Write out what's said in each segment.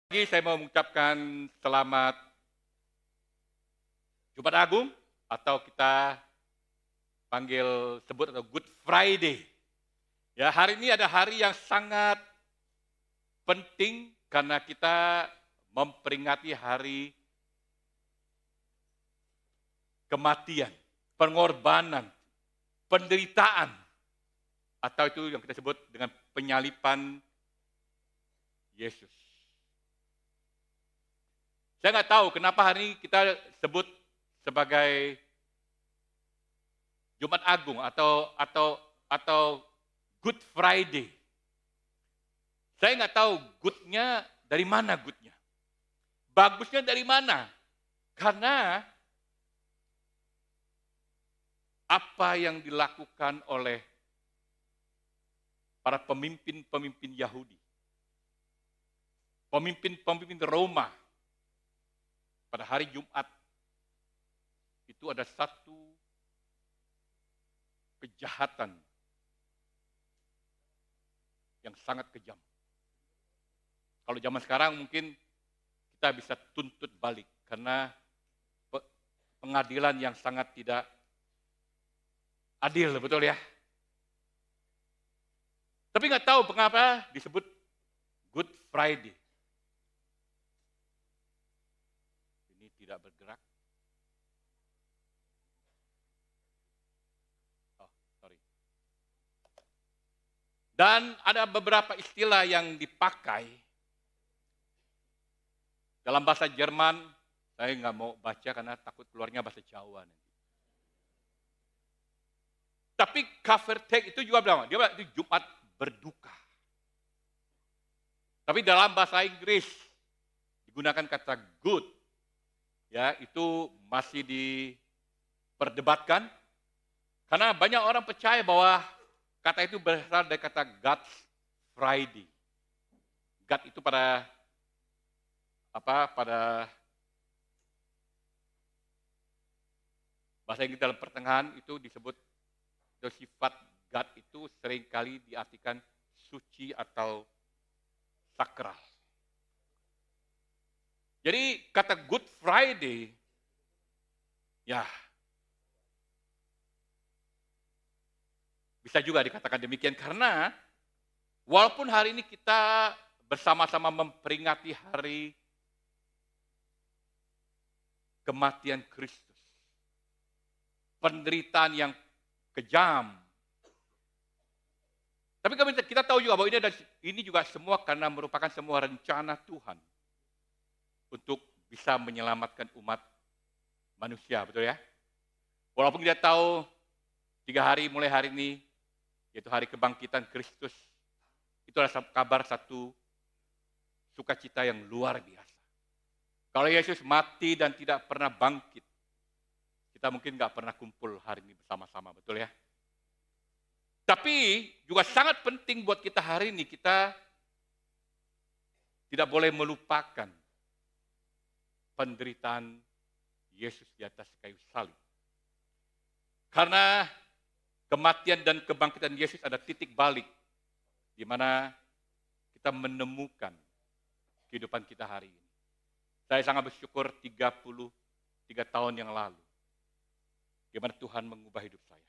Lagi saya mau mengucapkan selamat Jumat Agung atau kita sebut atau Good Friday. Ya, hari ini ada hari yang sangat penting karena kita memperingati hari kematian, pengorbanan, penderitaan, atau itu yang kita sebut dengan penyalipan Yesus. Saya nggak tahu kenapa hari ini kita sebut sebagai Jumat Agung atau Good Friday. Saya nggak tahu good-nya dari mana good-nya. Bagusnya dari mana? Karena apa yang dilakukan oleh para pemimpin-pemimpin Yahudi, pemimpin-pemimpin Roma pada hari Jumat, itu ada satu kejahatan yang sangat kejam. Kalau zaman sekarang mungkin kita bisa tuntut balik karena pengadilan yang sangat tidak adil, betul ya? Tapi nggak tahu mengapa disebut Good Friday. Ini tidak bergerak. Oh, sorry. Dan ada beberapa istilah yang dipakai dalam bahasa Jerman. Saya nggak mau baca karena takut keluarnya bahasa Jawa nanti. Tapi Karfreitag itu juga bilang, dia bilang itu Jumat berduka. Tapi dalam bahasa Inggris digunakan kata good, ya itu masih diperdebatkan karena banyak orang percaya bahwa kata itu berasal dari kata God's Friday. God itu pada bahasa Inggris dalam pertengahan itu disebut sifat God itu seringkali diartikan suci atau sakral. Jadi kata Good Friday, ya bisa juga dikatakan demikian karena walaupun hari ini kita bersama-sama memperingati hari kematian Kristus, penderitaan yang kejam. Tapi kita tahu juga bahwa ini juga semua karena merupakan semua rencana Tuhan untuk bisa menyelamatkan umat manusia, betul ya? Walaupun kita tahu 3 hari mulai hari ini, yaitu hari kebangkitan Kristus, itu adalah kabar satu sukacita yang luar biasa. Kalau Yesus mati dan tidak pernah bangkit, kita mungkin nggak pernah kumpul hari ini bersama-sama, betul ya? Tapi juga sangat penting buat kita hari ini, kita tidak boleh melupakan penderitaan Yesus di atas kayu salib. Karena kematian dan kebangkitan Yesus ada titik balik di mana kita menemukan kehidupan kita hari ini. Saya sangat bersyukur 33 tahun yang lalu, bagaimana Tuhan mengubah hidup saya.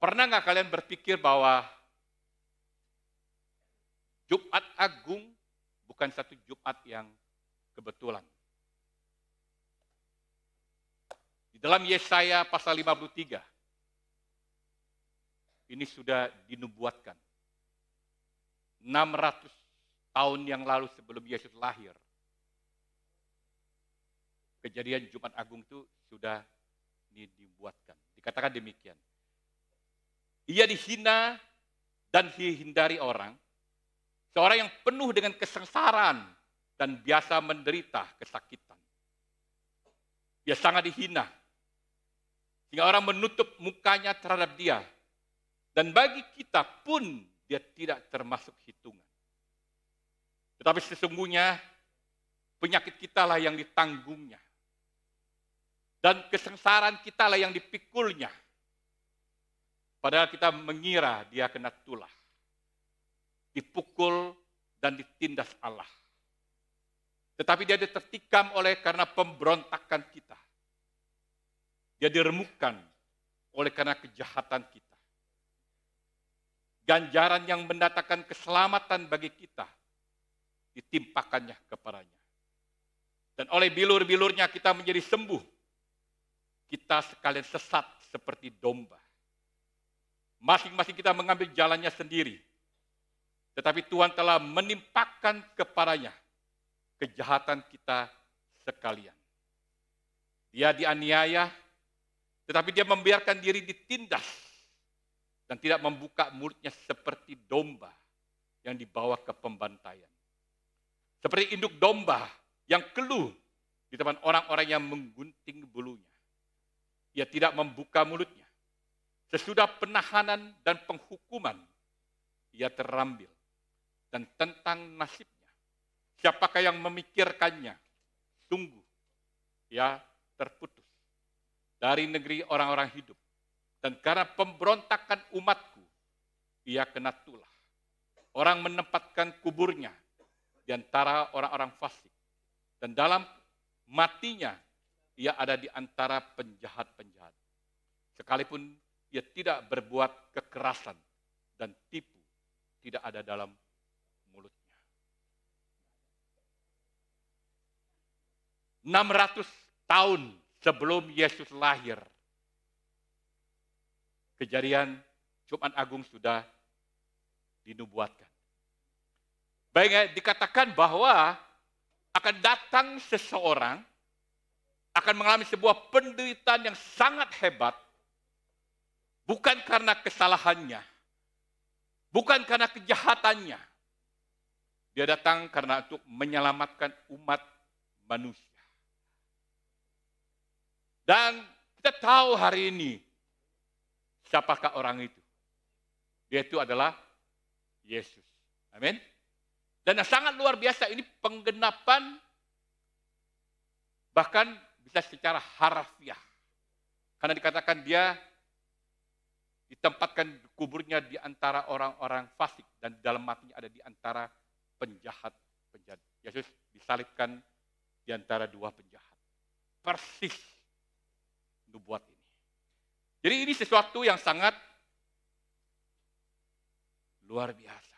Pernah nggak kalian berpikir bahwa Jumat Agung bukan satu Jumat yang kebetulan? Di dalam Yesaya pasal 53, ini sudah dinubuatkan. 600 tahun yang lalu sebelum Yesus lahir, kejadian Jumat Agung itu sudah dibuatkan. Dikatakan demikian. Ia dihina dan dihindari orang, seorang yang penuh dengan kesengsaraan dan biasa menderita kesakitan. Dia sangat dihina, sehingga orang menutup mukanya terhadap dia. Dan bagi kita pun dia tidak termasuk hitungan. Tetapi sesungguhnya penyakit kita lah yang ditanggungnya. Dan kesengsaraan kita lah yang dipikulnya. Padahal kita mengira dia kena tulah. Dipukul dan ditindas Allah. Tetapi dia tertikam oleh karena pemberontakan kita. Dia diremukkan oleh karena kejahatan kita. Ganjaran yang mendatangkan keselamatan bagi kita ditimpakannya kepadanya. Dan oleh bilur-bilurnya kita menjadi sembuh. Kita sekalian sesat seperti domba. Masing-masing kita mengambil jalannya sendiri. Tetapi Tuhan telah menimpakan kepadanya kejahatan kita sekalian. Dia dianiaya, tetapi dia membiarkan diri ditindas dan tidak membuka mulutnya seperti domba yang dibawa ke pembantaian. Seperti induk domba yang keluh di depan orang-orang yang menggunting bulunya. Ia tidak membuka mulutnya. Sesudah penahanan dan penghukuman, ia terambil. Dan tentang nasibnya, siapakah yang memikirkannya? Sungguh, ia terputus dari negeri orang-orang hidup. Dan karena pemberontakan umatku, ia kena tulah. Orang menempatkan kuburnya di antara orang-orang fasik. Dan dalam matinya, ia ada di antara penjahat-penjahat. Sekalipun ia tidak berbuat kekerasan dan tipu tidak ada dalam mulutnya. 600 tahun sebelum Yesus lahir, kejadian Jumat Agung sudah dinubuatkan. Baik, dikatakan bahwa akan datang seseorang, akan mengalami sebuah penderitaan yang sangat hebat, bukan karena kesalahannya, bukan karena kejahatannya. Dia datang karena untuk menyelamatkan umat manusia. Dan kita tahu hari ini, siapakah orang itu? Dia itu adalah Yesus. Amin. Dan yang sangat luar biasa ini penggenapan bahkan bisa secara harfiah. Karena dikatakan dia ditempatkan kuburnya di antara orang-orang fasik dan di dalam matinya ada di antara penjahat-penjahat. Yesus disalibkan di antara dua penjahat. Persis nubuat ini. Jadi ini sesuatu yang sangat luar biasa.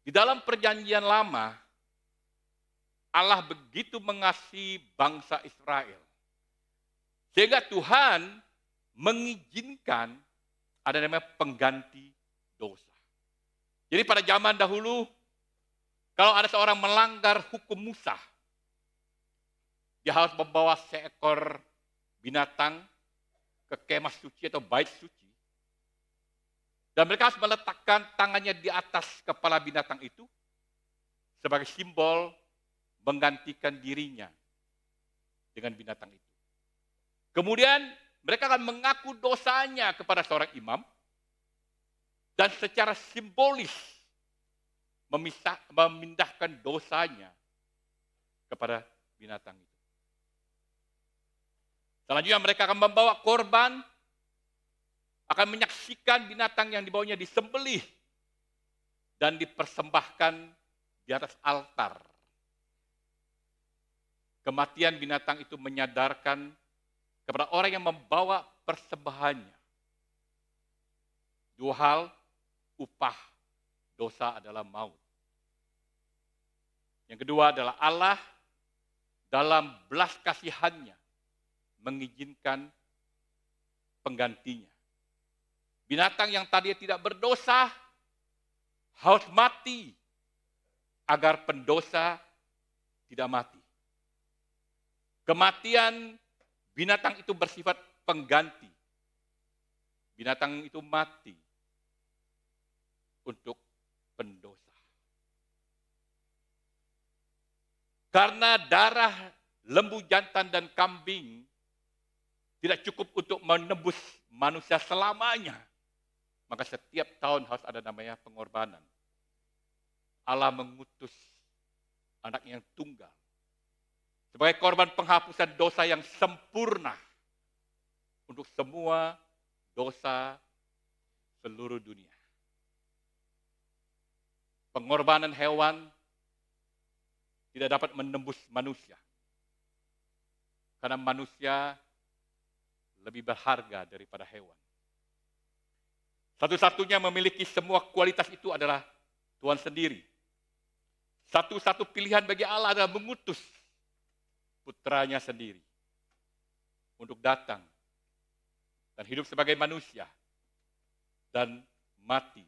Di dalam perjanjian lama, Allah begitu mengasihi bangsa Israel. Sehingga Tuhan mengizinkan ada namanya pengganti dosa. Jadi pada zaman dahulu, kalau ada seorang melanggar hukum Musa, dia harus membawa seekor binatang ke kemah suci atau bait suci. Dan mereka harus meletakkan tangannya di atas kepala binatang itu sebagai simbol menggantikan dirinya dengan binatang itu. Kemudian mereka akan mengaku dosanya kepada seorang imam dan secara simbolis memindahkan dosanya kepada binatang itu. Selanjutnya mereka akan membawa korban, akan menyaksikan binatang yang dibawanya disembelih dan dipersembahkan di atas altar. Kematian binatang itu menyadarkan kepada orang yang membawa persembahannya. Dua hal, upah dosa adalah maut. Yang kedua adalah Allah dalam belas kasihannya mengizinkan penggantinya. Binatang yang tadinya tidak berdosa harus mati agar pendosa tidak mati. Kematian binatang itu bersifat pengganti. Binatang itu mati untuk pendosa. Karena darah lembu jantan dan kambing tidak cukup untuk menebus manusia selamanya, maka setiap tahun harus ada namanya pengorbanan. Allah mengutus anak yang tunggal sebagai korban penghapusan dosa yang sempurna untuk semua dosa seluruh dunia. Pengorbanan hewan tidak dapat menembus manusia. Karena manusia lebih berharga daripada hewan. Satu-satunya memiliki semua kualitas itu adalah Tuhan sendiri. Satu-satu pilihan bagi Allah adalah mengutus putranya sendiri untuk datang dan hidup sebagai manusia dan mati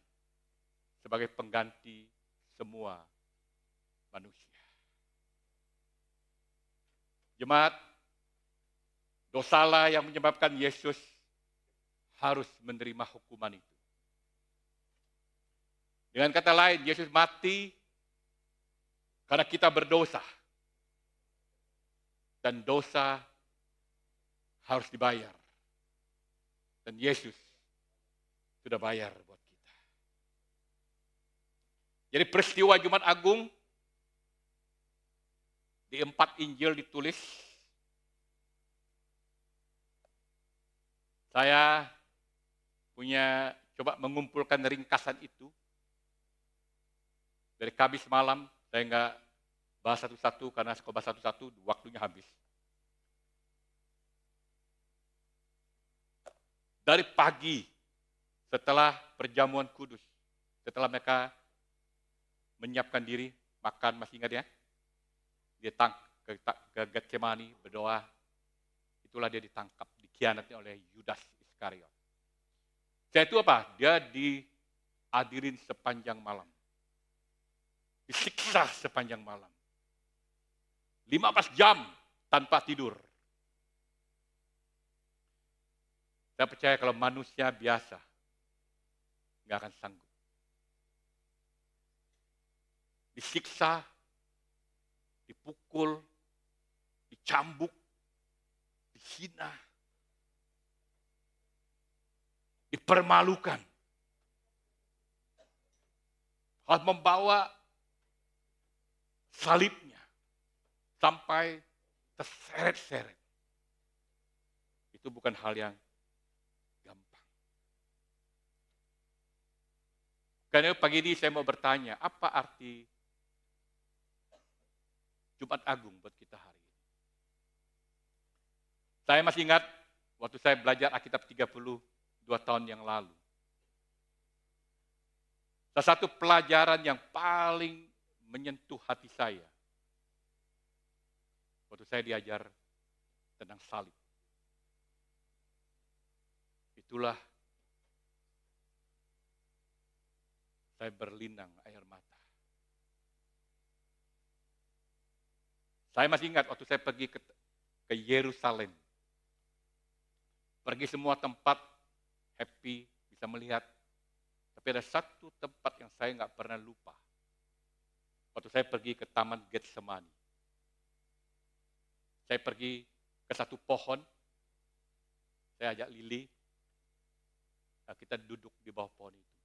sebagai pengganti semua manusia. Jemaat, dosalah yang menyebabkan Yesus harus menerima hukuman itu. Dengan kata lain, Yesus mati karena kita berdosa. Dan dosa harus dibayar. Dan Yesus sudah bayar buat kita. Jadi peristiwa Jumat Agung di 4 Injil ditulis. Saya punya coba mengumpulkan ringkasan itu. Dari Kamis malam, saya nggak bahas satu-satu karena kalau bahas satu-satu waktunya habis. Dari pagi setelah perjamuan kudus, setelah mereka menyiapkan diri, makan, masih ingat ya? Dia ke Getsemani, berdoa, itulah dia ditangkap, dikhianati oleh Yudas Iskariot. Setelah itu apa? Dia dihadirin sepanjang malam. Disiksa sepanjang malam. 15 jam tanpa tidur. Saya percaya kalau manusia biasa nggak akan sanggup. Disiksa, dipukul, dicambuk, dihina, dipermalukan. Harus membawa salibnya sampai terseret-seret. Itu bukan hal yang gampang. Karena pagi ini saya mau bertanya, apa arti Jumat Agung buat kita hari ini? Saya masih ingat waktu saya belajar Alkitab 32 tahun yang lalu. Salah satu pelajaran yang paling menyentuh hati saya waktu saya diajar tentang salib. Itulah saya berlinang air mata. Saya masih ingat waktu saya pergi ke Yerusalem. Pergi semua tempat, happy, bisa melihat. Tapi ada satu tempat yang saya nggak pernah lupa. Waktu saya pergi ke Taman Getsemani. Saya pergi ke satu pohon, saya ajak Lili, kita duduk di bawah pohon itu.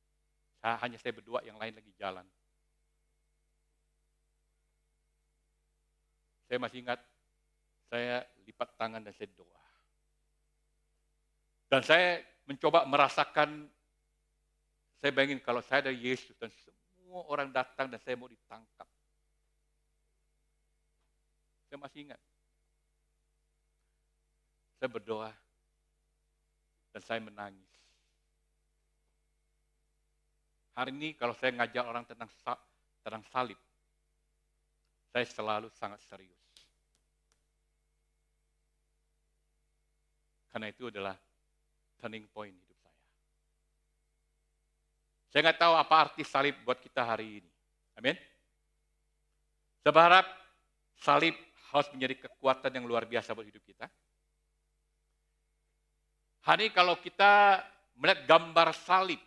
Hanya saya berdua, yang lain lagi jalan. Saya masih ingat, saya lipat tangan dan saya doa. Dan saya mencoba merasakan, saya bayangin kalau saya ada Yesus dan semua orang datang dan saya mau ditangkap. Saya masih ingat. Saya berdoa dan saya menangis. Hari ini kalau saya ngajar orang tentang salib, saya selalu sangat serius. Karena itu adalah turning point hidup saya. Saya nggak tahu apa arti salib buat kita hari ini. Amin. Saya berharap salib harus menjadi kekuatan yang luar biasa buat hidup kita. Hari ini kalau kita melihat gambar salib,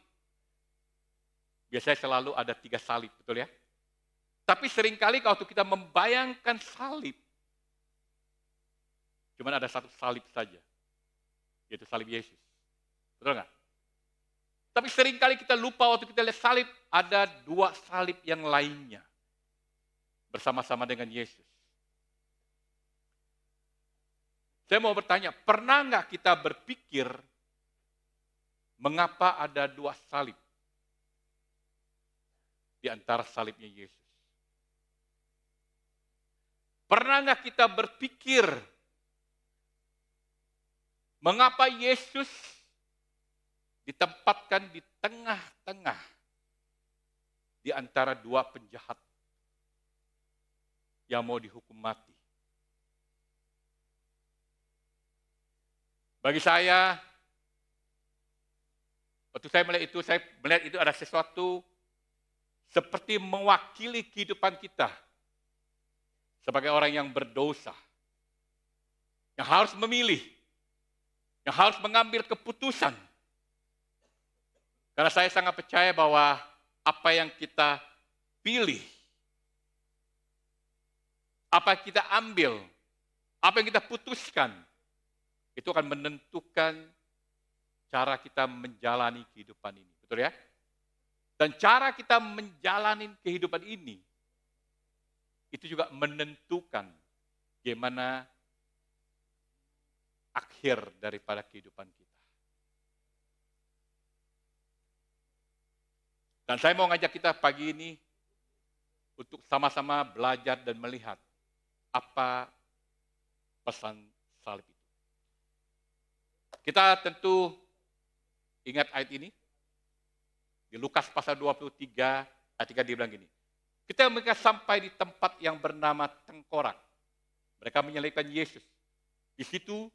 biasanya selalu ada 3 salib, betul ya? Tapi seringkali kalau kita membayangkan salib, cuma ada 1 salib saja, yaitu salib Yesus. Betul nggak? Tapi seringkali kita lupa waktu kita lihat salib, ada 2 salib yang lainnya, bersama-sama dengan Yesus. Saya mau bertanya, pernah nggak kita berpikir Mengapa ada dua salib di antara salibnya Yesus? Pernah nggak kita berpikir mengapa Yesus ditempatkan di tengah-tengah di antara dua penjahat yang mau dihukum mati? Bagi saya, waktu saya melihat itu ada sesuatu seperti mewakili kehidupan kita sebagai orang yang berdosa, yang harus memilih, yang harus mengambil keputusan. Karena saya sangat percaya bahwa apa yang kita pilih, apa yang kita ambil, apa yang kita putuskan, itu akan menentukan cara kita menjalani kehidupan ini. Betul ya? Dan cara kita menjalani kehidupan ini, itu juga menentukan bagaimana akhir daripada kehidupan kita. Dan saya mau ngajak kita pagi ini untuk sama-sama belajar dan melihat apa pesan salib itu. Kita tentu ingat ayat ini. Di Lukas pasal 23, ayat 3 dia bilang gini. Mereka sampai di tempat yang bernama Tengkorak. Mereka menyelipkan Yesus. Di situ,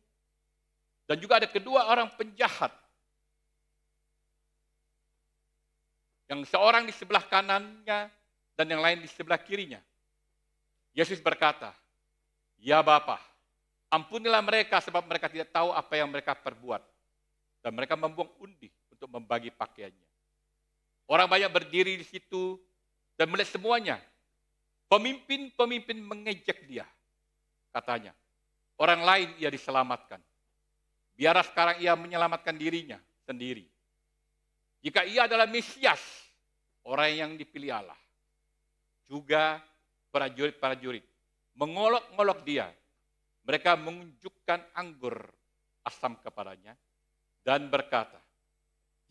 dan juga ada kedua orang penjahat. Yang seorang di sebelah kanannya, dan yang lain di sebelah kirinya. Yesus berkata, "Ya Bapa, ampunilah mereka sebab mereka tidak tahu apa yang mereka perbuat." Dan mereka membuang undi untuk membagi pakaiannya. Orang banyak berdiri di situ dan melihat semuanya. Pemimpin-pemimpin mengejek dia. Katanya, orang lain ia diselamatkan. Biarlah sekarang ia menyelamatkan dirinya sendiri. Jika ia adalah Mesias, orang yang dipilih Allah. Juga prajurit-prajurit mengolok-ngolok dia. Mereka menunjukkan anggur asam kepadanya dan berkata,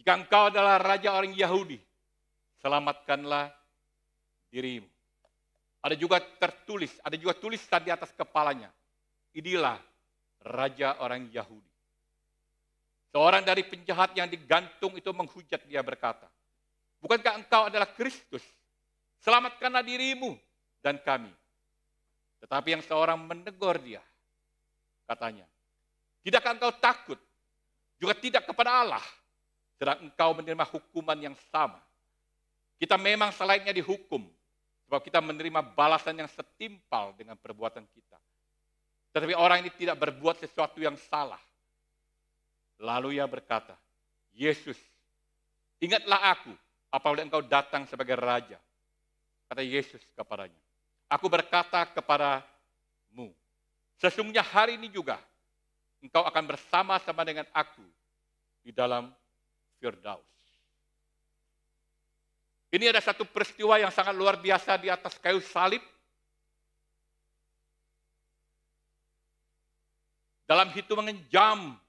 "Jika engkau adalah raja orang Yahudi, selamatkanlah dirimu." Ada juga tulisan di atas kepalanya, "Inilah raja orang Yahudi." Seorang dari penjahat yang digantung itu menghujat dia berkata, "Bukankah engkau adalah Kristus? Selamatkanlah dirimu dan kami." Tetapi yang seorang menegur dia, katanya, "Tidakkah engkau takut? Juga tidak kepada Allah, sedang engkau menerima hukuman yang sama. Kita memang selainnya dihukum, sebab kita menerima balasan yang setimpal dengan perbuatan kita. Tetapi orang ini tidak berbuat sesuatu yang salah." Lalu ia berkata, "Yesus, ingatlah aku apabila engkau datang sebagai raja." Kata Yesus kepadanya, "Aku berkata kepadamu, sesungguhnya hari ini juga engkau akan bersama-sama dengan aku di dalam Firdaus." Ini ada satu peristiwa yang sangat luar biasa di atas kayu salib. Dalam hitungan jam,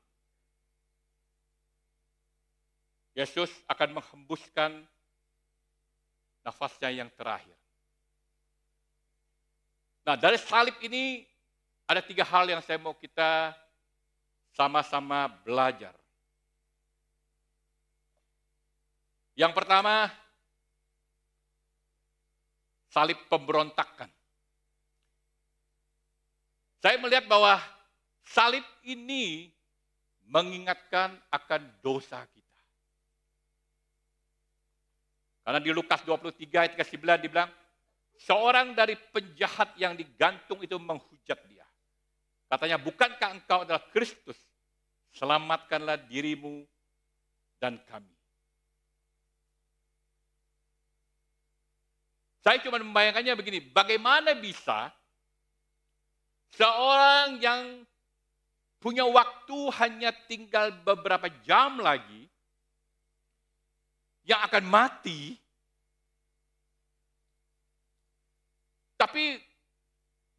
Yesus akan menghembuskan nafasnya yang terakhir. Nah, dari salib ini ada 3 hal yang saya mau kita sama-sama belajar. Yang pertama, salib pemberontakan. Saya melihat bahwa salib ini mengingatkan akan dosa kita. Karena di Lukas 23 ayat 9 dibilang, seorang dari penjahat yang digantung itu menghujat dia. Katanya, "Bukankah engkau adalah Kristus? Selamatkanlah dirimu dan kami." Saya cuma membayangkannya begini, bagaimana bisa seorang yang punya waktu hanya tinggal beberapa jam lagi, yang akan mati, tapi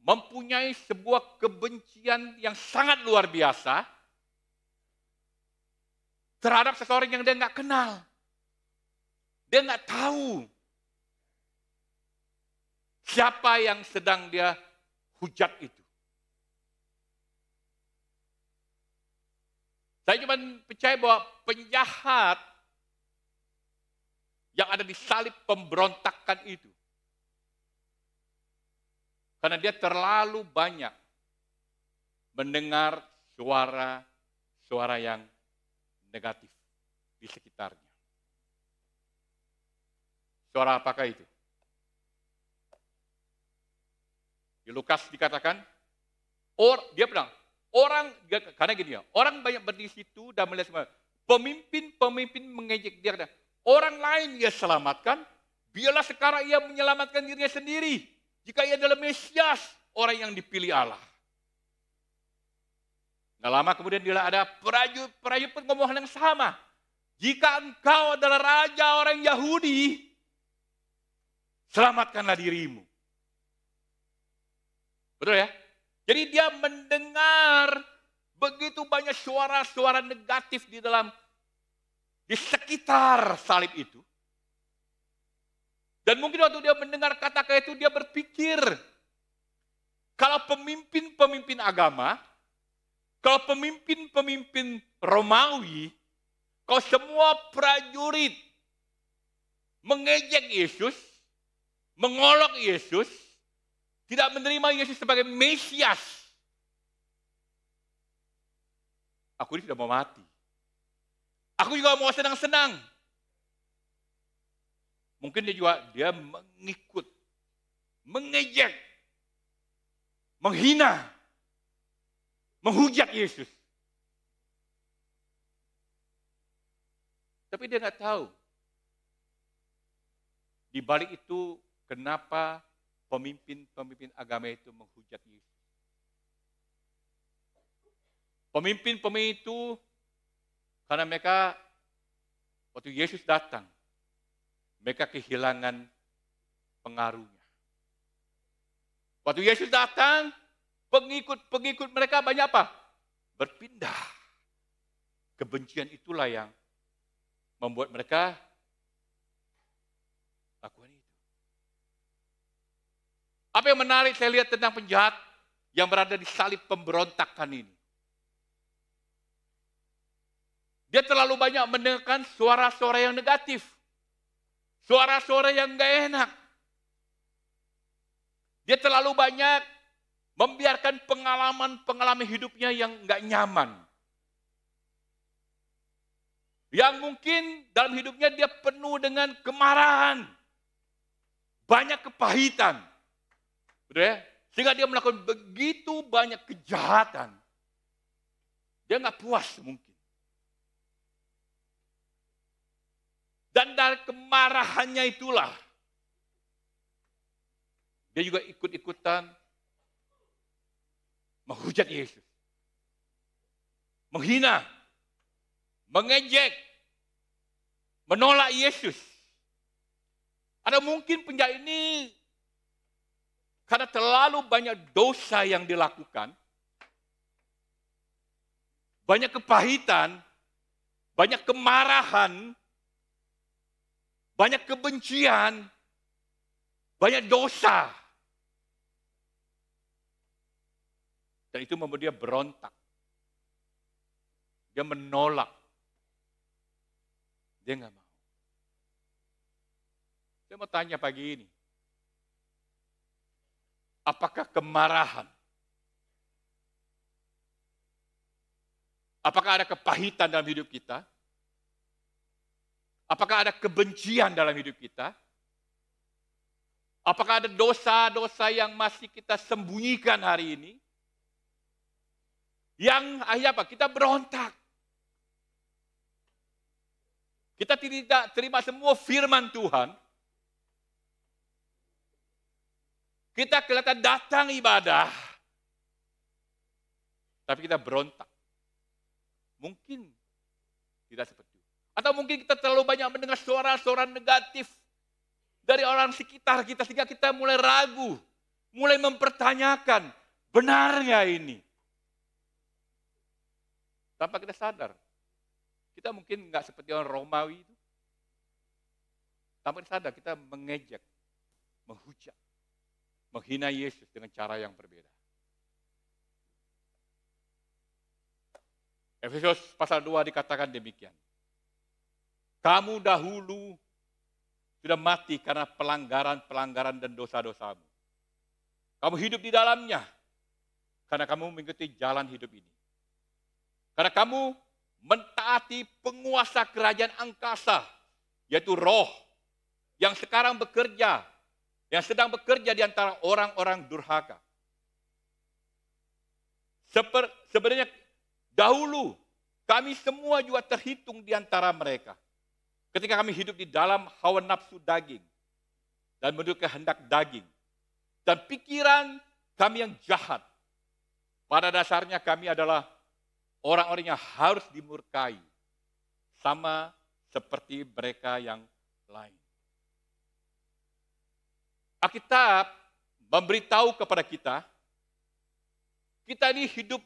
mempunyai sebuah kebencian yang sangat luar biasa terhadap seseorang yang dia nggak kenal. Dia nggak tahu siapa yang sedang dia hujat itu. Saya cuma percaya bahwa penjahat yang ada di salib pemberontakan itu, karena dia terlalu banyak mendengar suara-suara yang negatif di sekitarnya. Suara apakah itu? Di Lukas dikatakan, dia bilang, karena gini ya, orang banyak berdiri situ dan melihat semua. Pemimpin mengejek dia, kata, orang lain ia selamatkan, biarlah sekarang ia menyelamatkan dirinya sendiri. Jika ia adalah Mesias, orang yang dipilih Allah. Nggak lama kemudian dia ada prajurit pun ngomong yang sama. Jika engkau adalah raja orang Yahudi, selamatkanlah dirimu. Betul ya? Jadi dia mendengar begitu banyak suara-suara negatif di sekitar salib itu. Dan mungkin waktu dia mendengar kata-kata itu dia berpikir, kalau pemimpin-pemimpin agama, kalau pemimpin-pemimpin Romawi, kalau semua prajurit mengejek Yesus, mengolok Yesus, tidak menerima Yesus sebagai Mesias, aku ini sudah mau mati. Aku juga mau senang-senang. Mungkin dia mengikut, mengejek, menghina, menghujat Yesus. Tapi dia nggak tahu. Di balik itu kenapa pemimpin agama itu menghujat Yesus. Pemimpin itu karena mereka waktu Yesus datang, mereka kehilangan pengaruhnya. Waktu Yesus datang, pengikut mereka banyak apa? Berpindah. Kebencian itulah yang membuat mereka lakukan itu. Apa yang menarik saya lihat tentang penjahat yang berada di salib pemberontakan ini? Dia terlalu banyak mendengarkan suara-suara yang negatif. Suara-suara yang gak enak. Dia terlalu banyak membiarkan pengalaman hidupnya yang gak nyaman. Yang mungkin dalam hidupnya dia penuh dengan kemarahan. Banyak kepahitan. Betul ya? Sehingga dia melakukan begitu banyak kejahatan. Dia gak puas mungkin. Dan dari kemarahannya itulah, dia juga ikut-ikutan menghujat Yesus. Menghina, mengejek, menolak Yesus. Ada mungkin penjahat ini karena terlalu banyak dosa yang dilakukan, banyak kepahitan, banyak kemarahan, banyak kebencian, banyak dosa. Dan itu membuat dia berontak. Dia menolak. Dia nggak mau. Saya mau tanya pagi ini. Apakah kemarahan? Apakah ada kepahitan dalam hidup kita? Apakah ada kebencian dalam hidup kita? Apakah ada dosa-dosa yang masih kita sembunyikan hari ini? Yang akhirnya apa? Kita berontak. Kita tidak terima semua firman Tuhan. Kita kelihatan datang ibadah. Tapi kita berontak. Mungkin tidak seperti itu. Atau mungkin kita terlalu banyak mendengar suara-suara negatif dari orang sekitar kita sehingga kita mulai ragu, mulai mempertanyakan, benarnya ini? Tanpa kita sadar, Kita mungkin nggak seperti orang Romawi itu. Tanpa sadar kita mengejek, menghujat, menghina Yesus dengan cara yang berbeda. Efesus pasal 2 dikatakan demikian. Kamu dahulu sudah mati karena pelanggaran-pelanggaran dan dosa-dosamu. Kamu hidup di dalamnya karena kamu mengikuti jalan hidup ini. Karena kamu mentaati penguasa kerajaan angkasa, yaitu roh yang sekarang bekerja, yang sedang bekerja di antara orang-orang durhaka. Sebenarnya dahulu kami semua juga terhitung di antara mereka. Ketika kami hidup di dalam hawa nafsu daging dan menurut kehendak daging dan pikiran kami yang jahat. Pada dasarnya kami adalah orang-orang yang harus dimurkai sama seperti mereka yang lain. Alkitab memberitahu kepada kita, kita ini hidup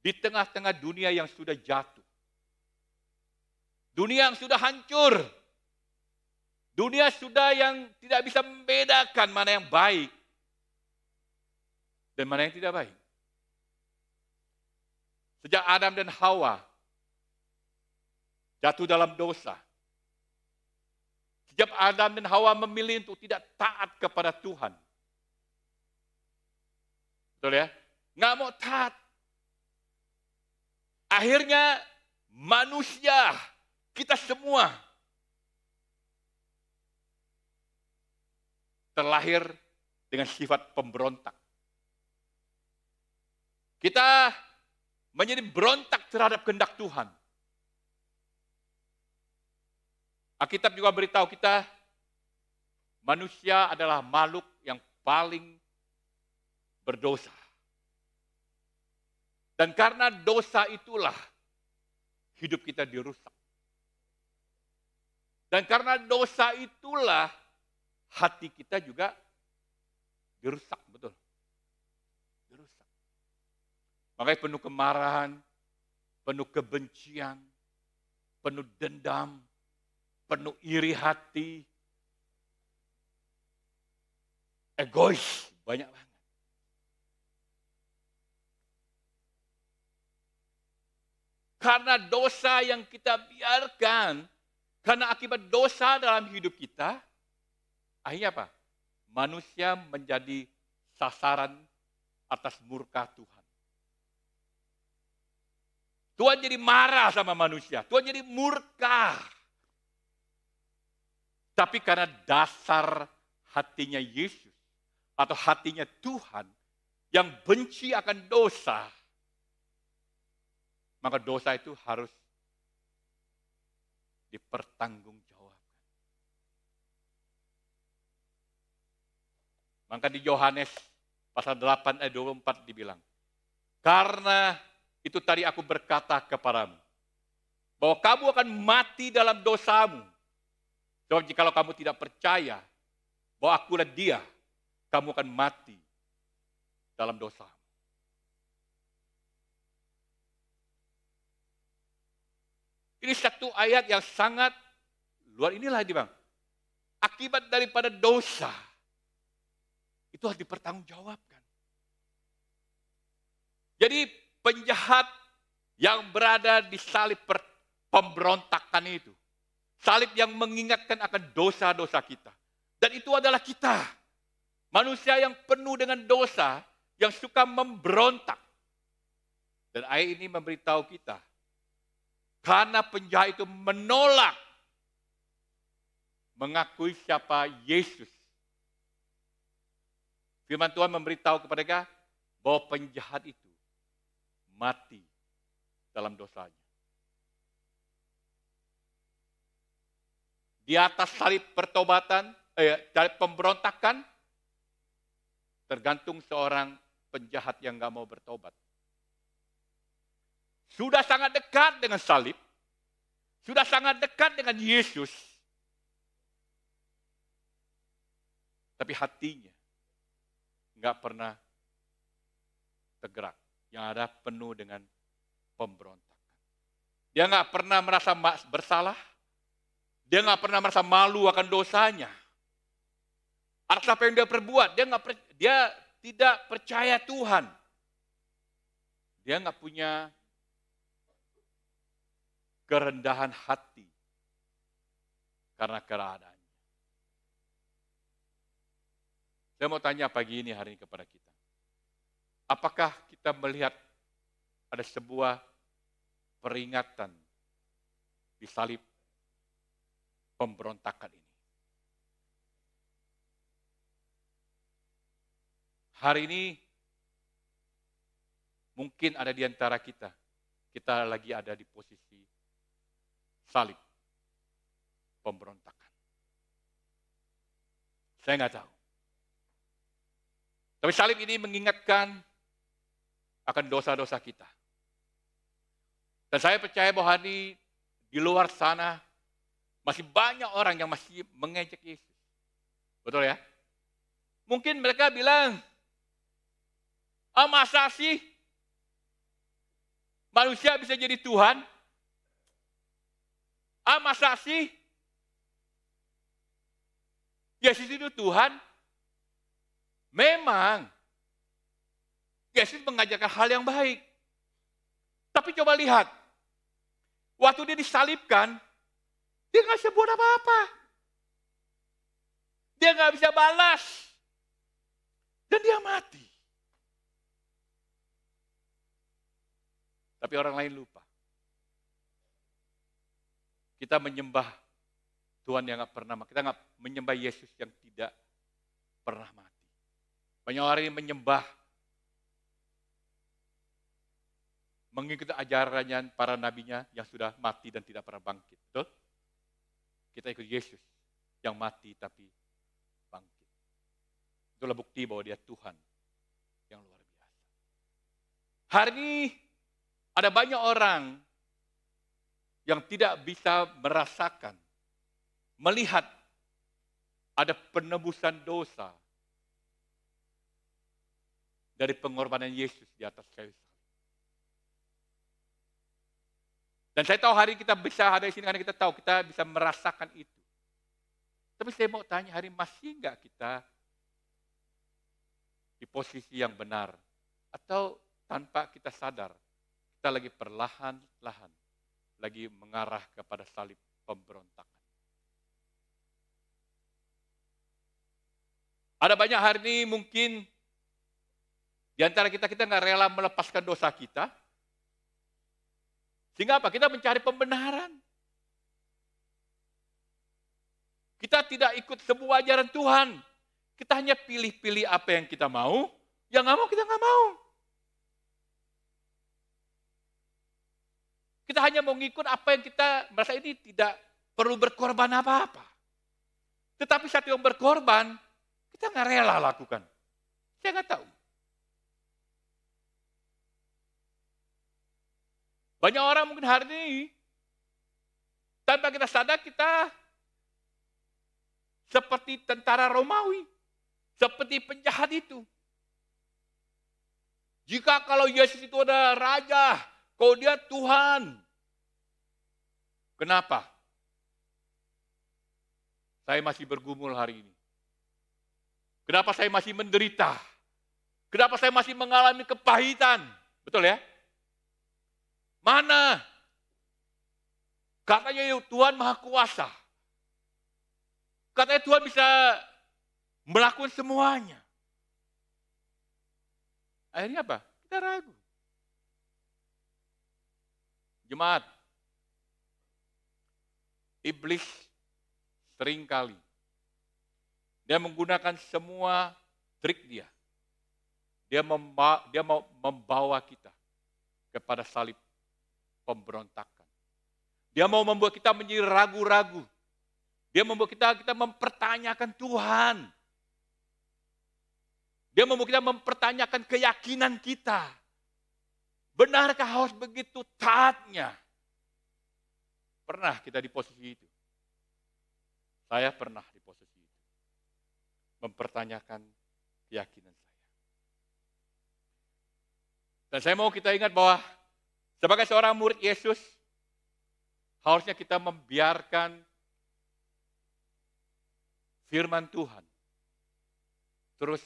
di tengah-tengah dunia yang sudah jatuh. Dunia yang sudah hancur. Dunia sudah yang tidak bisa membedakan mana yang baik dan mana yang tidak baik. Sejak Adam dan Hawa jatuh dalam dosa, sejak Adam dan Hawa memilih untuk tidak taat kepada Tuhan. Betul ya? Nggak mau taat. Akhirnya manusia, kita semua terlahir dengan sifat pemberontak. Kita menjadi berontak terhadap kehendak Tuhan. Alkitab juga beritahu kita, manusia adalah makhluk yang paling berdosa. Dan karena dosa itulah hidup kita dirusak. Dan karena dosa itulah hati kita juga dirusak, betul. Dirusak. Makanya penuh kemarahan, penuh kebencian, penuh dendam, penuh iri hati, egois, banyak banget. Karena dosa yang kita biarkan, karena akibat dosa dalam hidup kita, akhirnya apa? Manusia menjadi sasaran atas murka Tuhan. Tuhan jadi marah sama manusia, Tuhan jadi murka. Tapi karena dasar hatinya Yesus atau hatinya Tuhan yang benci akan dosa, maka dosa itu harus dipertanggungjawabkan. Maka di Yohanes pasal 8 ayat 24 dibilang, karena itu tadi aku berkata kepadamu, bahwa kamu akan mati dalam dosamu. Sebab jikalau kamu tidak percaya bahwa akulah dia, kamu akan mati dalam dosamu. Ini satu ayat yang sangat luar inilah dia bang. Akibat daripada dosa itu harus dipertanggungjawabkan. Jadi penjahat yang berada di salib pemberontakan itu, salib yang mengingatkan akan dosa-dosa kita, dan itu adalah kita, manusia yang penuh dengan dosa, yang suka memberontak. Dan ayat ini memberitahu kita, karena penjahat itu menolak mengakui siapa Yesus. Firman Tuhan memberitahu kepada mereka bahwa penjahat itu mati dalam dosanya. Di atas salib pertobatan, salib pemberontakan, tergantung seorang penjahat yang gak mau bertobat. Sudah sangat dekat dengan salib, sudah sangat dekat dengan Yesus, tapi hatinya nggak pernah tergerak, yang ada penuh dengan pemberontakan. Dia nggak pernah merasa bersalah. Dia nggak pernah merasa malu akan dosanya. Atas apa yang dia perbuat, dia tidak percaya Tuhan. Dia nggak punya kerendahan hati karena keadaannya. Saya mau tanya pagi ini hari ini kepada kita. Apakah kita melihat ada sebuah peringatan di salib pemberontakan ini? Hari ini mungkin ada di antara kita lagi ada di posisi salib pemberontakan. Saya nggak tahu. Tapi salib ini mengingatkan akan dosa-dosa kita. Dan saya percaya bahwa di luar sana masih banyak orang yang masih mengejek Yesus. Betul ya? Mungkin mereka bilang, masa sih manusia bisa jadi Tuhan? Masa sih Yesus itu Tuhan? Memang Yesus mengajarkan hal yang baik. Tapi coba lihat, waktu dia disalibkan, dia nggak bisa buat apa-apa. Dia nggak bisa balas. Dan dia mati. Tapi orang lain lupa. Kita menyembah Tuhan yang nggak pernah mati. Kita nggak menyembah Yesus yang tidak pernah mati. Banyak orang yang menyembah, mengikuti ajarannya para nabinya yang sudah mati dan tidak pernah bangkit. Betul? Kita ikut Yesus yang mati tapi bangkit. Itulah bukti bahwa dia Tuhan yang luar biasa. Hari ini ada banyak orang yang tidak bisa merasakan, melihat ada penebusan dosa dari pengorbanan Yesus di atas kayu salib. Dan saya tahu hari kita bisa ada di sini karena kita tahu kita bisa merasakan itu. Tapi saya mau tanya, hari masih enggak kita di posisi yang benar? Atau tanpa kita sadar, kita lagi perlahan-lahan lagi mengarah kepada salib pemberontakan. Ada banyak hari ini mungkin di antara kita nggak rela melepaskan dosa kita. Sehingga apa? Kita mencari pembenaran. Kita tidak ikut semua ajaran Tuhan. Kita hanya pilih-pilih apa yang kita mau, yang nggak mau kita nggak mau. Kita hanya mau ngikut apa yang kita merasa ini tidak perlu berkorban apa-apa. Tetapi saat yang berkorban, kita nggak rela lakukan. Saya nggak tahu. Banyak orang mungkin hari ini, tanpa kita sadar kita seperti tentara Romawi, seperti penjahat itu. Jika kalau Yesus itu ada raja, kalau dia Tuhan, kenapa saya masih bergumul hari ini? Kenapa saya masih menderita? Kenapa saya masih mengalami kepahitan? Betul ya? Mana? Katanya Tuhan Maha Kuasa. Katanya Tuhan bisa melakukan semuanya. Akhirnya apa? Kita ragu. Jemaat, iblis seringkali dia menggunakan semua trik dia. Dia mau membawa kita kepada salib pemberontakan. Dia mau membuat kita menjadi ragu-ragu. Dia membuat kita mempertanyakan Tuhan. Dia membuat kita mempertanyakan keyakinan kita. Benarkah harus begitu taatnya? Pernah kita di posisi itu? Saya pernah di posisi itu. Mempertanyakan keyakinan saya. Dan saya mau kita ingat bahwa sebagai seorang murid Yesus, Harusnya kita membiarkan firman Tuhan terus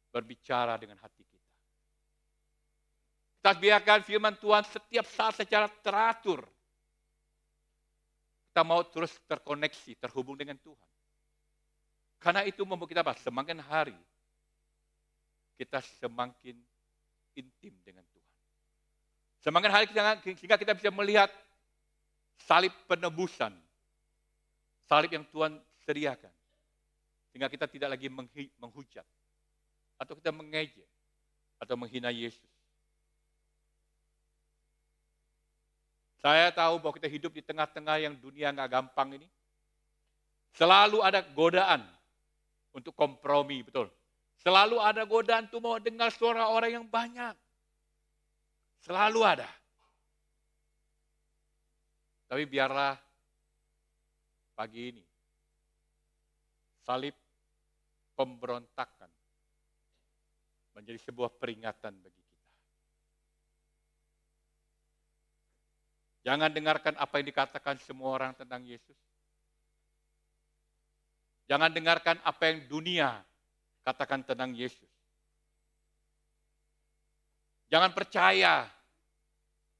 berbicara dengan hati kita. Kita biarkan firman Tuhan setiap saat secara teratur. Kita mau terus terkoneksi, terhubung dengan Tuhan. Karena itu membuat kita apa? Semakin hari kita semakin intim dengan Tuhan. Semakin hari sehingga kita bisa melihat salib penebusan. Salib yang Tuhan sediakan. Sehingga kita tidak lagi menghujat. Atau kita mengejek. Atau menghina Yesus. Saya tahu bahwa kita hidup di tengah-tengah yang dunia nggak gampang ini. Selalu ada godaan untuk kompromi, betul. Selalu ada godaan untuk mau dengar suara orang yang banyak. Selalu ada. Tapi biarlah pagi ini salib pemberontakan menjadi sebuah peringatan bagi kita. Jangan dengarkan apa yang dikatakan semua orang tentang Yesus. Jangan dengarkan apa yang dunia katakan tentang Yesus. Jangan percaya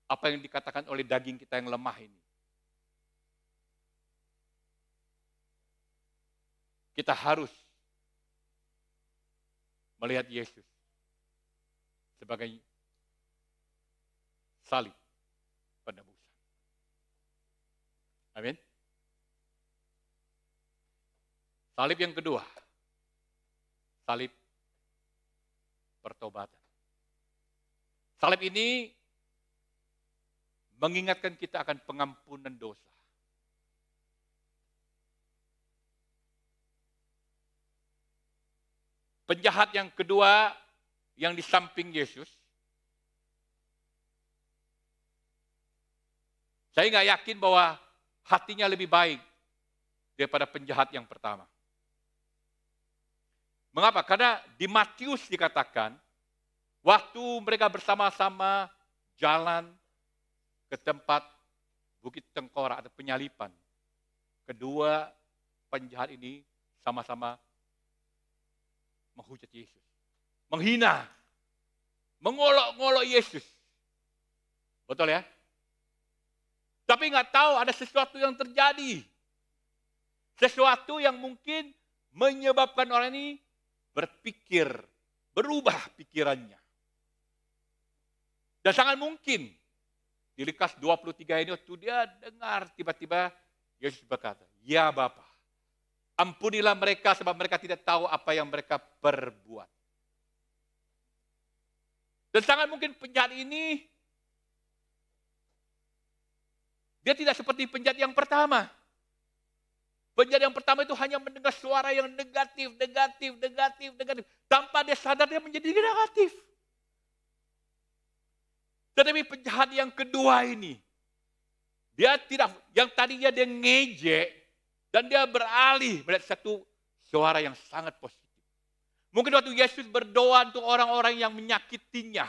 apa yang dikatakan oleh daging kita yang lemah ini. Kita harus melihat Yesus sebagai salib penebusan. Amin. Salib yang kedua, salib pertobatan. Salib ini mengingatkan kita akan pengampunan dosa. Penjahat yang kedua yang di samping Yesus, saya nggak yakin bahwa hatinya lebih baik daripada penjahat yang pertama. Mengapa? Karena di Matius dikatakan, waktu mereka bersama-sama jalan ke tempat Bukit Tengkorak atau penyalipan, kedua penjahat ini sama-sama menghujat Yesus, menghina, mengolok-ngolok Yesus. Betul ya? Tapi nggak tahu ada sesuatu yang terjadi. Sesuatu yang mungkin menyebabkan orang ini berpikir, berubah pikirannya. Dan sangat mungkin di Lukas 23 ini waktu dia dengar tiba-tiba Yesus berkata, "Ya Bapa, ampunilah mereka sebab mereka tidak tahu apa yang mereka perbuat." Dan sangat mungkin penjahat ini dia tidak seperti penjahat yang pertama. Penjahat yang pertama itu hanya mendengar suara yang negatif. Tanpa dia sadar dia menjadi negatif. Tetapi penjahat yang kedua ini, dia tidak, yang tadinya dia ngejek, dan dia beralih melihat satu suara yang sangat positif. Mungkin waktu Yesus berdoa untuk orang-orang yang menyakitinya,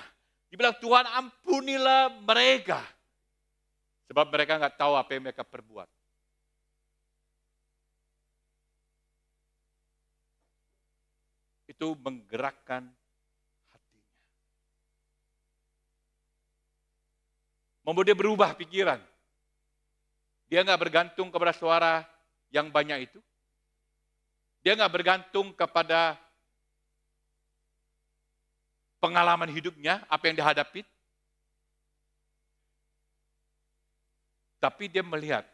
dia bilang, "Tuhan ampunilah mereka." Sebab mereka nggak tahu apa yang mereka perbuat. Itu menggerakkan hatinya. Membuat dia berubah pikiran. Dia nggak bergantung kepada suara yang banyak itu. Dia nggak bergantung kepada pengalaman hidupnya, apa yang dihadapi. Tapi dia melihat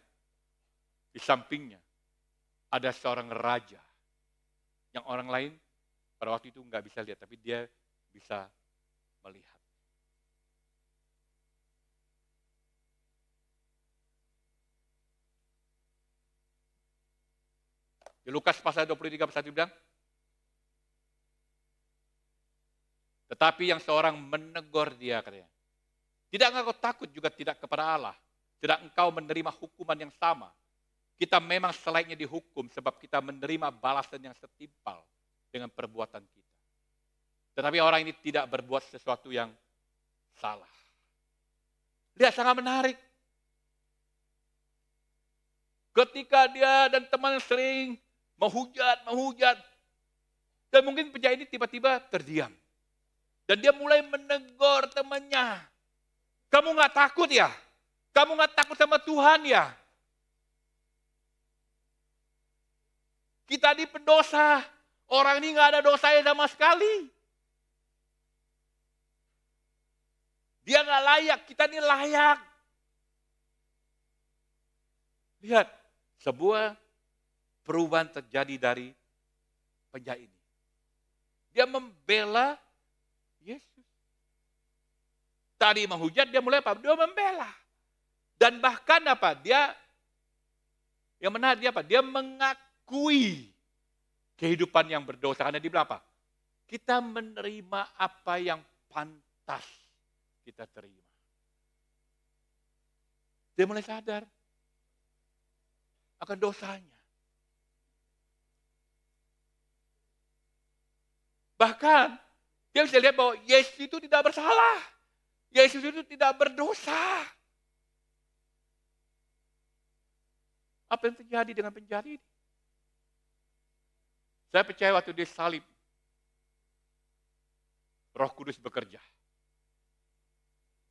di sampingnya ada seorang raja yang orang lain pada waktu itu nggak bisa lihat, tapi dia bisa melihat. Di Lukas pasal 23 ayat 1 bilang, tetapi yang seorang menegur dia katanya, "Tidak engkau takut juga tidak kepada Allah? Tidak engkau menerima hukuman yang sama? Kita memang selainnya dihukum sebab kita menerima balasan yang setimpal dengan perbuatan kita." Tetapi orang ini tidak berbuat sesuatu yang salah. Lihat, sangat menarik. Ketika dia dan teman sering menghujat. Dan mungkin penjahat ini tiba-tiba terdiam. Dan dia mulai menegur temannya. Kamu nggak takut ya? Kamu nggak takut sama Tuhan ya? Kita ini pendosa. Orang ini nggak ada dosanya sama sekali. Dia nggak layak, kita ini layak. Lihat, sebuah perubahan terjadi dari penjahat ini. Dia membela Yesus. Tadi menghujat, dia mulai apa? Dia membela. Dan bahkan apa? Yang menarik dia apa? Dia mengakui kehidupan yang berdosa. Karena dia bilang apa? Kita menerima apa yang pantas kita terima. Dia mulai sadar akan dosanya. Bahkan dia bisa lihat bahwa Yesus itu tidak bersalah. Yesus itu tidak berdosa. Apa yang terjadi dengan penjahat ini? Saya percaya waktu dia salib, Roh Kudus bekerja.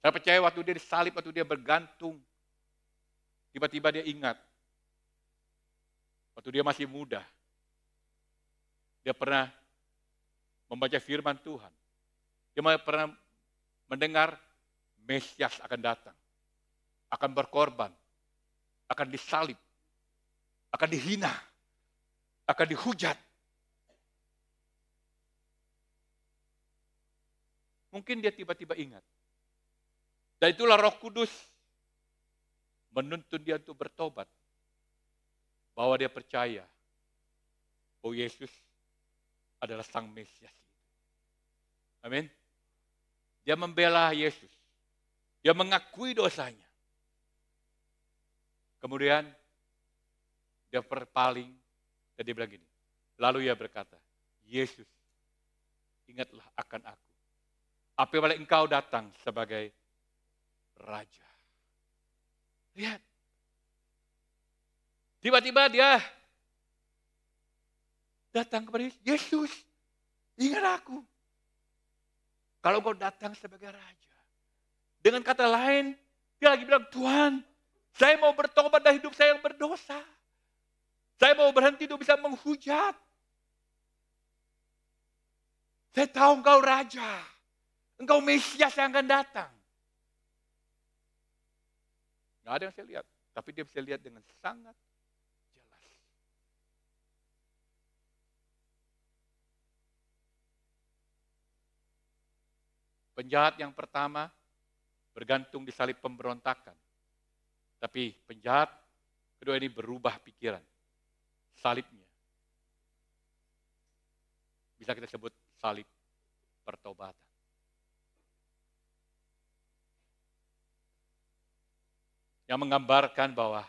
Saya percaya waktu dia disalib, waktu dia bergantung, tiba-tiba dia ingat. Waktu dia masih muda, dia pernah membaca firman Tuhan. Dia pernah mendengar Mesias akan datang, akan berkorban, akan disalib, akan dihina, akan dihujat. Mungkin dia tiba-tiba ingat. Dan itulah Roh Kudus menuntun dia untuk bertobat. Bahwa dia percaya bahwa Yesus adalah Sang Mesias. Amin. Dia membela Yesus. Dia mengakui dosanya. Kemudian dia berpaling dan dia bilang gini. Lalu ia berkata, Yesus, ingatlah akan aku. Apabila engkau datang sebagai Raja. Lihat. Tiba-tiba dia datang kepada Yesus. Ingat aku. Kalau engkau datang sebagai Raja. Dengan kata lain, dia lagi bilang, Tuhan, saya mau bertobat dari hidup saya yang berdosa. Saya mau berhenti untuk bisa menghujat. Saya tahu engkau Raja. Engkau Mesias yang akan datang. Nggak ada yang saya lihat. Tapi dia bisa lihat dengan sangat jelas. Penjahat yang pertama bergantung di salib pemberontakan. Tapi penjahat kedua ini berubah pikiran. Salibnya. Bisa kita sebut salib pertobatan. Yang menggambarkan bahwa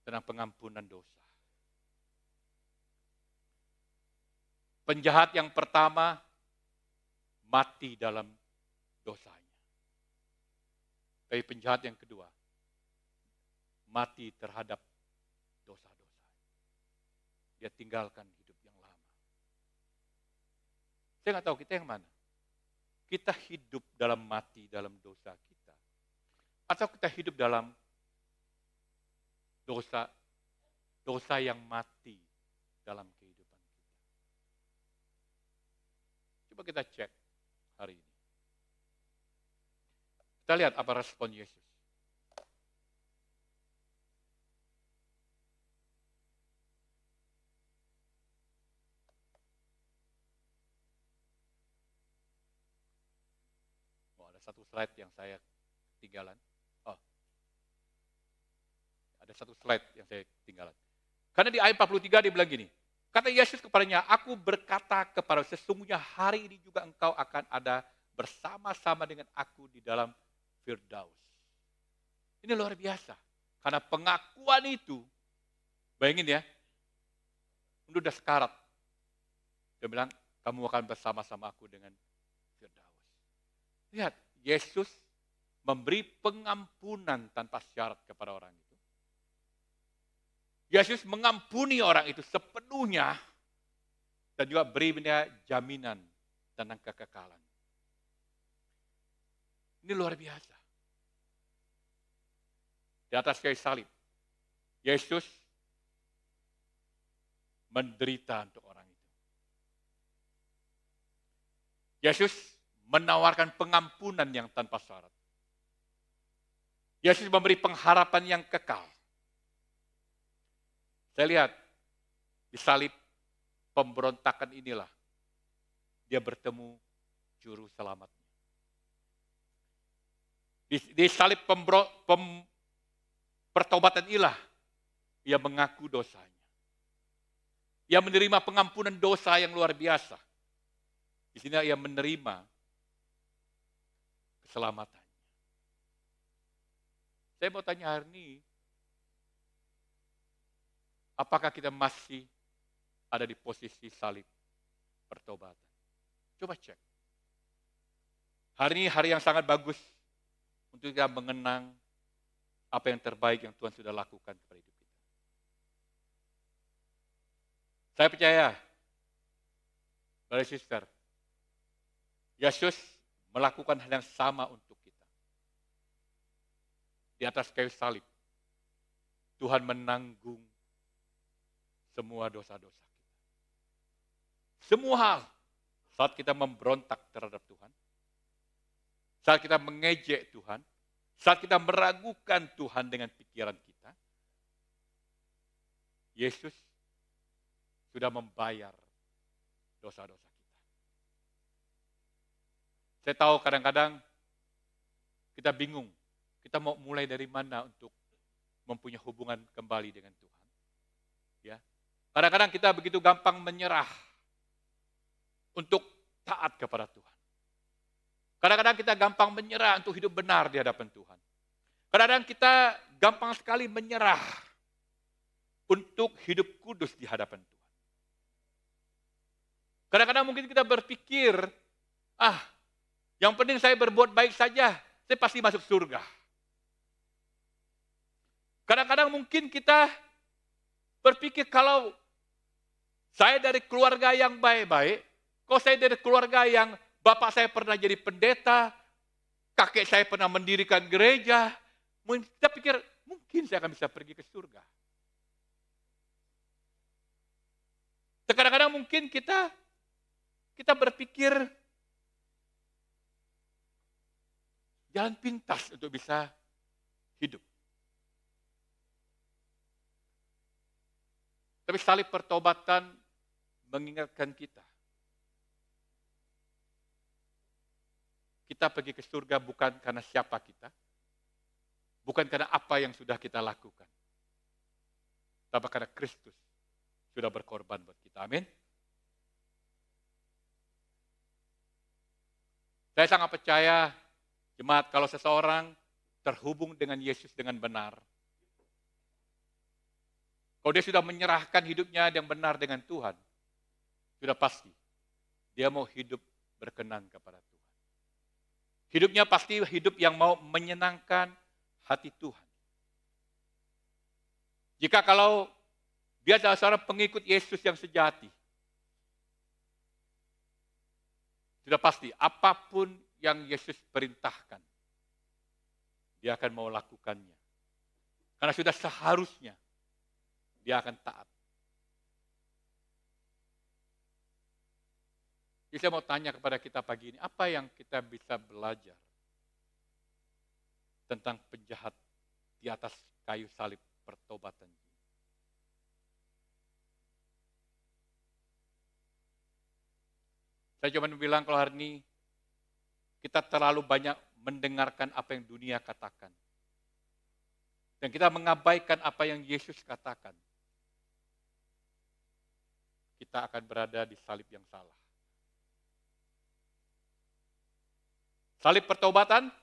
tentang pengampunan dosa. Penjahat yang pertama mati dalam dosanya. Tapi penjahat yang kedua mati terhadap dosa-dosa. Dia tinggalkan hidup yang lama. Saya nggak tahu kita yang mana. Kita hidup dalam mati dalam dosa kita. Atau kita hidup dalam dosa yang mati dalam kehidupan kita. Coba kita cek hari ini. Kita lihat apa respon Yesus. Satu slide yang saya ketinggalan. Oh, ada satu slide yang saya ketinggalan. Karena di ayat 43 dia bilang gini, kata Yesus kepadanya, aku berkata kepada sesungguhnya hari ini juga engkau akan ada bersama-sama dengan aku di dalam Firdaus. Ini luar biasa. Karena pengakuan itu, bayangin ya, udah sekarat. Dia bilang, kamu akan bersama-sama aku dengan Firdaus. Lihat, Yesus memberi pengampunan tanpa syarat kepada orang itu. Yesus mengampuni orang itu sepenuhnya dan juga beri dia jaminan tentang kekekalan. Ini luar biasa. Di atas kayu salib, Yesus menderita untuk orang itu. Yesus menawarkan pengampunan yang tanpa syarat. Yesus memberi pengharapan yang kekal. Saya lihat di salib pemberontakan inilah dia bertemu juru selamatnya. Di salib pertobatan inilah ia mengaku dosanya. Ia menerima pengampunan dosa yang luar biasa. Di sini ia menerima keselamatan. Saya mau tanya hari ini, apakah kita masih ada di posisi salib pertobatan? Coba cek. Hari ini hari yang sangat bagus untuk kita mengenang apa yang terbaik yang Tuhan sudah lakukan kepada hidup kita. Saya percaya, brother sister, Yesus melakukan hal yang sama untuk kita. Di atas kayu salib, Tuhan menanggung semua dosa-dosa kita. Semua hal saat kita memberontak terhadap Tuhan, saat kita mengejek Tuhan, saat kita meragukan Tuhan dengan pikiran kita, Yesus sudah membayar dosa-dosa kita. Saya tahu kadang-kadang kita bingung, kita mau mulai dari mana untuk mempunyai hubungan kembali dengan Tuhan. Ya, kadang-kadang kita begitu gampang menyerah untuk taat kepada Tuhan. Kadang-kadang kita gampang menyerah untuk hidup benar di hadapan Tuhan. Kadang-kadang kita gampang sekali menyerah untuk hidup kudus di hadapan Tuhan. Kadang-kadang mungkin kita berpikir, yang penting saya berbuat baik saja, saya pasti masuk surga. Kadang-kadang mungkin kita berpikir kalau saya dari keluarga yang baik-baik, kalau saya dari keluarga yang bapak saya pernah jadi pendeta, kakek saya pernah mendirikan gereja, kita pikir mungkin saya akan bisa pergi ke surga. Kadang-kadang mungkin kita berpikir jalan pintas untuk bisa hidup. Tapi salib pertobatan mengingatkan kita. Kita pergi ke surga bukan karena siapa kita, bukan karena apa yang sudah kita lakukan, tapi karena Kristus sudah berkorban buat kita. Amin. Saya sangat percaya, jemaat, kalau seseorang terhubung dengan Yesus dengan benar, kalau dia sudah menyerahkan hidupnya yang benar dengan Tuhan, sudah pasti dia mau hidup berkenan kepada Tuhan. Hidupnya pasti hidup yang mau menyenangkan hati Tuhan. Jika kalau dia adalah seorang pengikut Yesus yang sejati, sudah pasti apapun yang Yesus perintahkan, dia akan mau lakukannya. Karena sudah seharusnya dia akan taat. Jadi saya mau tanya kepada kita pagi ini, apa yang kita bisa belajar tentang penjahat di atas kayu salib pertobatan? Saya cuma bilang kalau hari ini kita terlalu banyak mendengarkan apa yang dunia katakan. Dan kita mengabaikan apa yang Yesus katakan. Kita akan berada di salib yang salah. Salib pertobatan,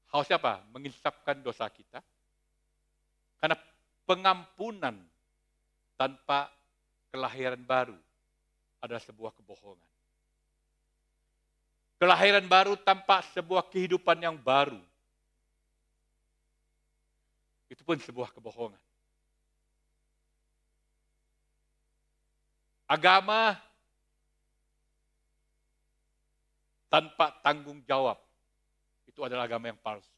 harusnya apa? Menginsafkan dosa kita. Karena pengampunan tanpa kelahiran baru adalah sebuah kebohongan. Kelahiran baru tanpa sebuah kehidupan yang baru. Itu pun sebuah kebohongan. Agama tanpa tanggung jawab, itu adalah agama yang palsu.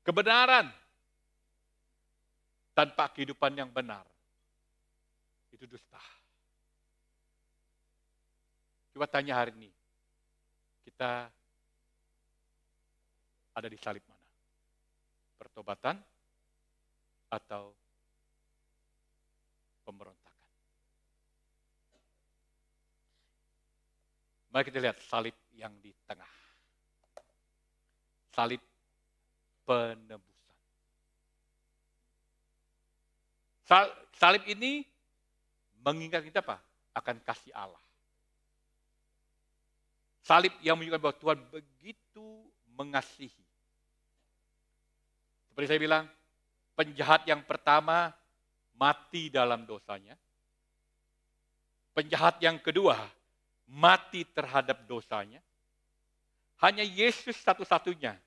Kebenaran tanpa kehidupan yang benar, itu dusta. Coba tanya hari ini, kita ada di salib mana? Pertobatan atau pemberontakan? Mari kita lihat salib yang di tengah. Salib penebusan. Salib ini mengingat kita apa? Akan kasih Allah. Salib yang menunjukkan bahwa Tuhan begitu mengasihi. Seperti saya bilang, penjahat yang pertama mati dalam dosanya. Penjahat yang kedua mati terhadap dosanya. Hanya Yesus satu-satunya.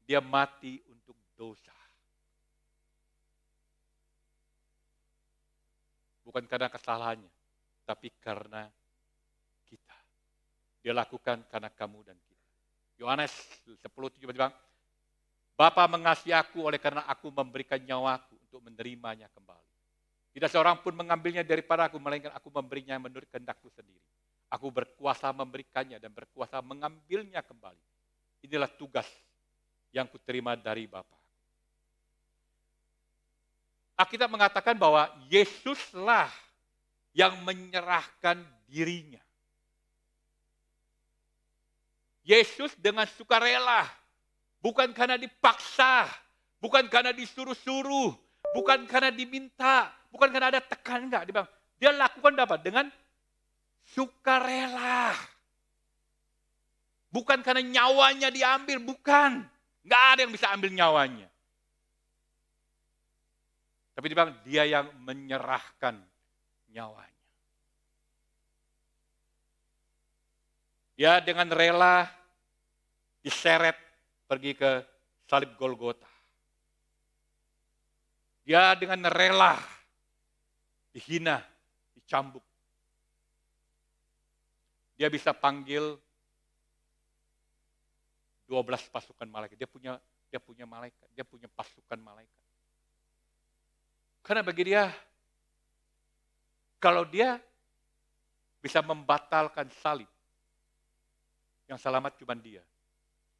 Dia mati untuk dosa. Bukan karena kesalahannya, tapi karena kita. Dia lakukan karena kamu dan kita. Yohanes 10:17 bilang, Bapa mengasihi aku oleh karena aku memberikan nyawaku untuk menerimanya kembali. Tidak seorang pun mengambilnya daripada aku, melainkan aku memberinya menurut kehendakku sendiri. Aku berkuasa memberikannya dan berkuasa mengambilnya kembali. Inilah tugas yang kuterima dari Bapa. Alkitab mengatakan bahwa Yesuslah yang menyerahkan dirinya. Yesus dengan sukarela, bukan karena dipaksa, bukan karena disuruh-suruh, bukan karena diminta, bukan karena ada tekanan, enggak. Dia lakukan apa? Dengan sukarela. Bukan karena nyawanya diambil, bukan. Enggak ada yang bisa ambil nyawanya. Tapi dia yang menyerahkan nyawanya. Dia dengan rela diseret pergi ke salib Golgota. Dia dengan rela dihina, dicambuk. Dia bisa panggil 12 pasukan malaikat. Dia punya malaikat, dia punya pasukan malaikat. Karena bagi dia, kalau dia bisa membatalkan salib, yang selamat cuma dia.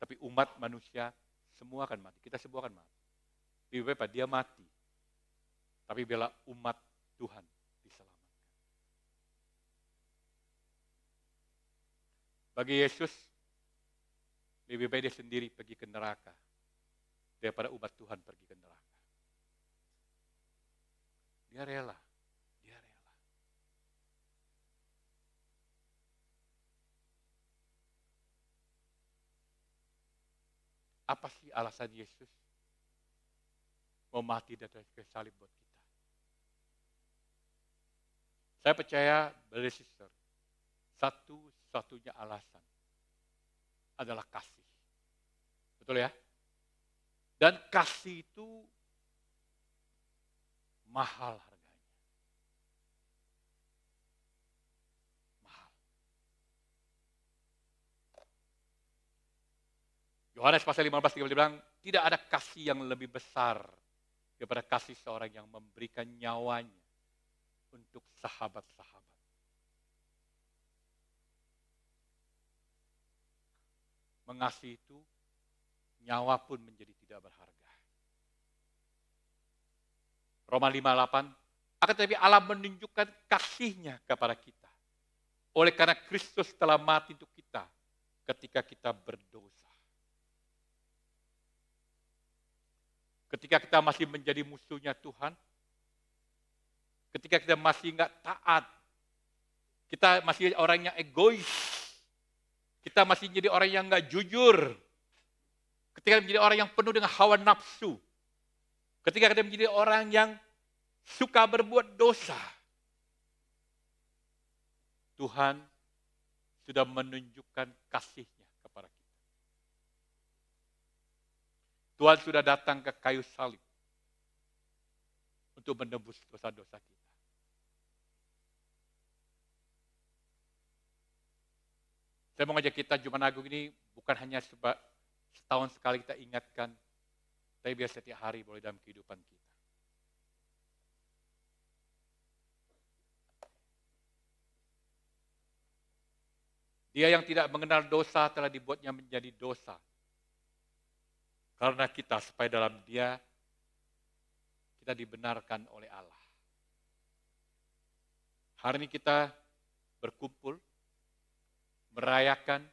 Tapi umat manusia semua akan mati. Kita semua akan mati. Lebih baik dia mati. Tapi bela umat Tuhan diselamatkan. Bagi Yesus, lebih baik dia sendiri pergi ke neraka daripada umat Tuhan pergi ke neraka. Dia rela. Apa sih alasan Yesus mau mati dan ke salib buat kita? Saya percaya, brother sister, satu-satunya alasan adalah kasih. Betul ya? Dan kasih itu mahal harganya. Mahal. Yohanes pasal 15 dia bilang, tidak ada kasih yang lebih besar daripada kasih seorang yang memberikan nyawanya untuk sahabat-sahabat. Mengasihi itu, nyawa pun menjadi tidak berharga. Roma 5:8, akan tetapi Allah menunjukkan kasih-Nya kepada kita. Oleh karena Kristus telah mati untuk kita ketika kita berdosa. Ketika kita masih menjadi musuhnya Tuhan, ketika kita masih enggak taat, kita masih orang yang egois, kita masih jadi orang yang enggak jujur, ketika menjadi orang yang penuh dengan hawa nafsu, ketika kita menjadi orang yang suka berbuat dosa, Tuhan sudah menunjukkan kasih-Nya kepada kita. Tuhan sudah datang ke kayu salib untuk menebus dosa-dosa kita. Saya mau ngajak kita Jumat Agung ini bukan hanya setahun sekali kita ingatkan, tapi biar setiap hari boleh dalam kehidupan kita. Dia yang tidak mengenal dosa telah dibuatnya menjadi dosa. Karena kita, supaya dalam Dia kita dibenarkan oleh Allah. Hari ini kita berkumpul, merayakan,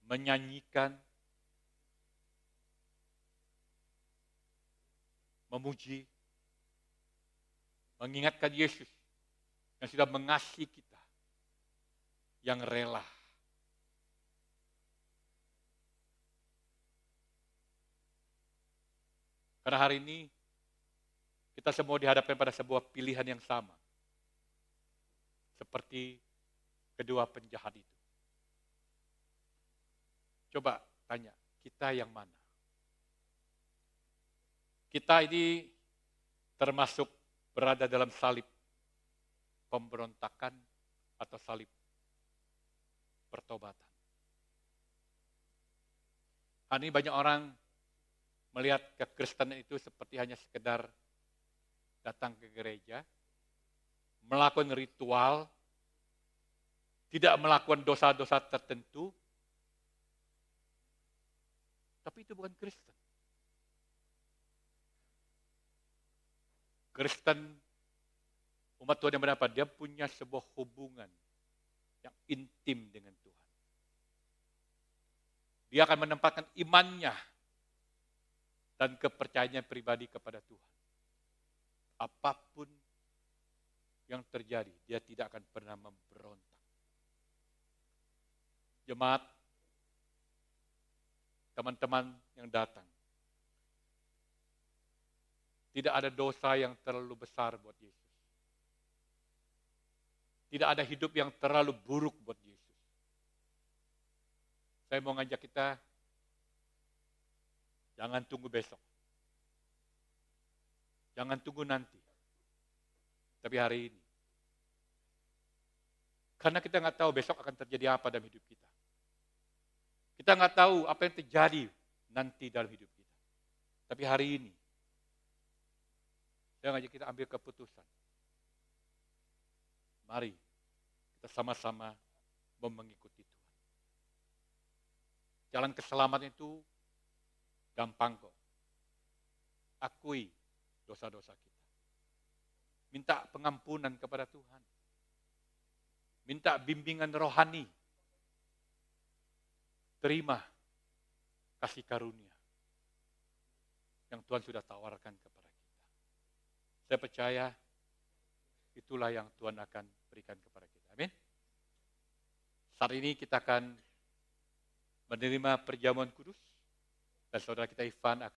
menyanyikan, memuji, mengingatkan Yesus yang sudah mengasihi kita, yang rela. Karena hari ini kita semua dihadapkan pada sebuah pilihan yang sama. Seperti kedua penjahat itu. Coba tanya, kita yang mana? Kita ini termasuk berada dalam salib pemberontakan atau salib pertobatan. Hari ini banyak orang melihat kekristenan itu seperti hanya sekedar datang ke gereja, melakukan ritual, tidak melakukan dosa-dosa tertentu, tapi itu bukan Kristen. Kristen, umat Tuhan yang benar, dia punya sebuah hubungan yang intim dengan Tuhan. Dia akan menempatkan imannya dan kepercayaannya pribadi kepada Tuhan. Apapun yang terjadi, dia tidak akan pernah memberontak. Jemaat, teman-teman yang datang, tidak ada dosa yang terlalu besar buat Yesus. Tidak ada hidup yang terlalu buruk buat Yesus. Saya mau ngajak kita, jangan tunggu besok. Jangan tunggu nanti. Tapi hari ini. Karena kita nggak tahu besok akan terjadi apa dalam hidup kita. Kita nggak tahu apa yang terjadi nanti dalam hidup kita. Tapi hari ini, saya ngajak kita ambil keputusan. Mari kita sama-sama mengikuti Tuhan. Jalan keselamatan itu gampang kok. Akui dosa-dosa kita. Minta pengampunan kepada Tuhan. Minta bimbingan rohani. Terima kasih karunia yang Tuhan sudah tawarkan kepada kita. Saya percaya itulah yang Tuhan akan berikan kepada kita. Amin. Saat ini kita akan menerima perjamuan kudus dan saudara kita Ivan akan